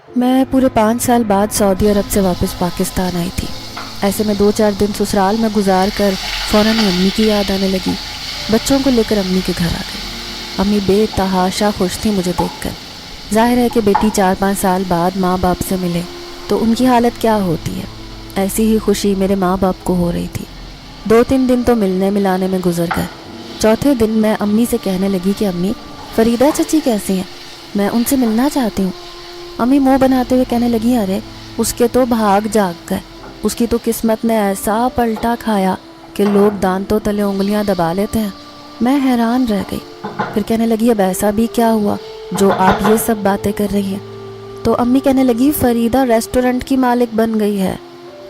میں پورے 5 سال بعد سعودی عرب سے واپس پاکستان آئی تھی۔ ایسے میں 2-4 دن سسرال میں گزار کر فوراً امی کی یاد آنے لگی۔ بچوں کو لے کر امی کے گھر آ گئی۔ امی بے تحاشا خوش تھی مجھے دیکھ کر۔ ظاہر ہے کہ بیٹی 4-5 سال بعد ماں باپ سے ملے تو ان کی حالت کیا ہوتی ہے، ایسی ہی خوشی میرے ماں باپ کو ہو رہی تھی۔ 2-3 دن تو ملنے ملانے میں گزر گئے۔ چوتھے دن میں امی سے کہنے لگی کہ امی، فریدہ چچی کیسی ہیں؟ میں ان سے ملنا چاہتی ہوں۔ امی منہ بناتے ہوئے کہنے لگی، ارے اس کے تو بھاگ جاگ گئے، اس کی تو قسمت نے ایسا پلٹا کھایا کہ لوگ دانتوں تلے انگلیاں دبا لیتے ہیں۔ میں حیران رہ گئی۔ پھر کہنے لگی، اب ایسا بھی کیا ہوا جو آپ یہ سب باتیں کر رہی ہیں؟ تو امی کہنے لگی، فریدہ ریسٹورنٹ کی مالک بن گئی ہے۔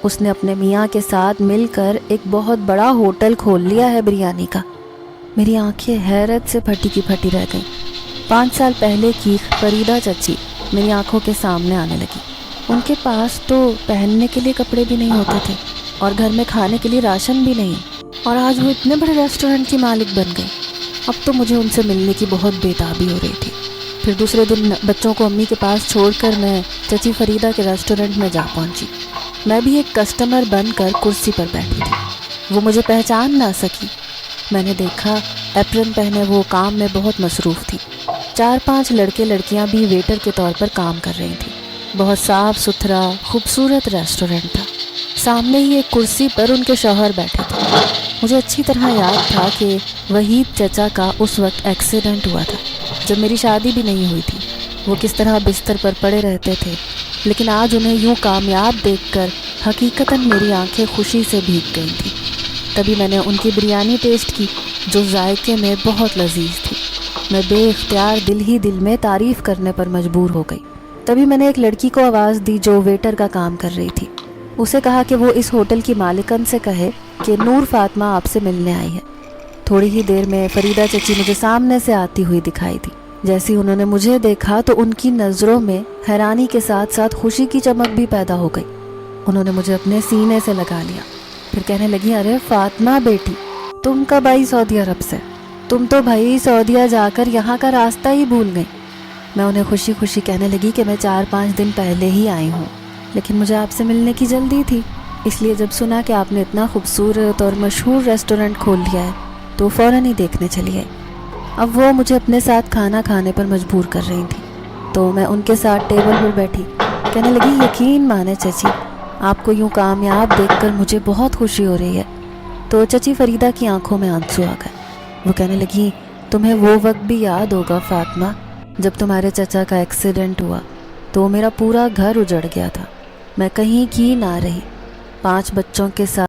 اس نے اپنے میاں کے ساتھ مل کر ایک بہت بڑا ہوٹل کھول لیا ہے بریانی کا۔ میری آنکھیں حیرت سے پھٹی کی پھٹی رہ گئیں۔ 5 سال پہلے کی فریدہ چچی میری آنکھوں کے سامنے آنے لگی۔ ان کے پاس تو پہننے کے لیے کپڑے بھی نہیں ہوتے تھے اور گھر میں کھانے کے لیے راشن بھی نہیں، اور آج وہ اتنے بڑے ریسٹورنٹ کی مالک بن گئی۔ اب تو مجھے ان سے ملنے کی بہت بےتابی ہو رہی تھی۔ پھر دوسرے دن بچوں کو امی کے پاس چھوڑ کر میں چچی فریدہ کے ریسٹورنٹ میں جا پہنچی۔ میں بھی ایک کسٹمر بن کر کرسی پر بیٹھی تھی۔ وہ مجھے پہچان نہ سکی۔ میں نے دیکھا ایپرن پہنے وہ کام میں بہت مصروف تھی۔ 4-5 لڑکے لڑکیاں بھی ویٹر کے طور پر کام کر رہی تھیں۔ بہت صاف ستھرا خوبصورت ریسٹورنٹ تھا۔ سامنے ہی ایک کرسی پر ان کے شوہر بیٹھے تھے۔ مجھے اچھی طرح یاد تھا کہ وحید چچا کا اس وقت ایکسیڈنٹ ہوا تھا جب میری شادی بھی نہیں ہوئی تھی۔ وہ کس طرح بستر پر پڑے رہتے تھے، لیکن آج انہیں یوں کامیاب دیکھ کر حقیقتاً میری آنکھیں خوشی سے بھیگ گئی تھیں۔ تبھی میں نے ان کی بریانی ٹیسٹ کی جو ذائقے میں بہت لذیذ تھی۔ میں بے اختیار دل ہی دل میں تعریف کرنے پر مجبور ہو گئی۔ تبھی میں نے ایک لڑکی کو آواز دی جو ویٹر کا کام کر رہی تھی۔ اسے کہا کہ وہ اس ہوٹل کی مالکن سے کہے کہ نور فاطمہ آپ سے ملنے آئی ہے۔ تھوڑی ہی دیر میں فریدہ چچی مجھے سامنے سے آتی ہوئی دکھائی دی۔ جیسے انہوں نے مجھے دیکھا تو ان کی نظروں میں حیرانی کے ساتھ ساتھ خوشی کی چمک بھی پیدا ہو گئی۔ انہوں نے مجھے اپنے سینے سے لگا لیا۔ پھر کہنے لگی، ارے فاطمہ بیٹی، تم کب آئی سعودی عرب سے؟ تم تو بھائی سعودیہ جا کر یہاں کا راستہ ہی بھول گئی۔ میں انہیں خوشی خوشی کہنے لگی کہ میں 4-5 دن پہلے ہی آئی ہوں، لیکن مجھے آپ سے ملنے کی جلدی تھی، اس لیے جب سنا کہ آپ نے اتنا خوبصورت اور مشہور ریسٹورنٹ کھول لیا ہے تو فوراً ہی دیکھنے چلی آئی۔ اب وہ مجھے اپنے ساتھ کھانا کھانے پر مجبور کر رہی تھی تو میں ان کے ساتھ ٹیبل پر بیٹھی۔ کہنے لگی، یقین مانے چچی، آپ کو یوں کامیاب دیکھ کر مجھے بہت خوشی ہو رہی ہے۔ تو چچی فریدہ کی آنکھوں میں آنسو آ گئے۔ وہ کہنے لگی، تمہیں وہ وقت بھی یاد ہوگا فاطمہ جب تمہارے چچا کا ایکسیڈنٹ ہوا تو میرا پورا گھر اجڑ گیا تھا، میں کہیں کی نہ رہی، 5 بچوں کے ساتھ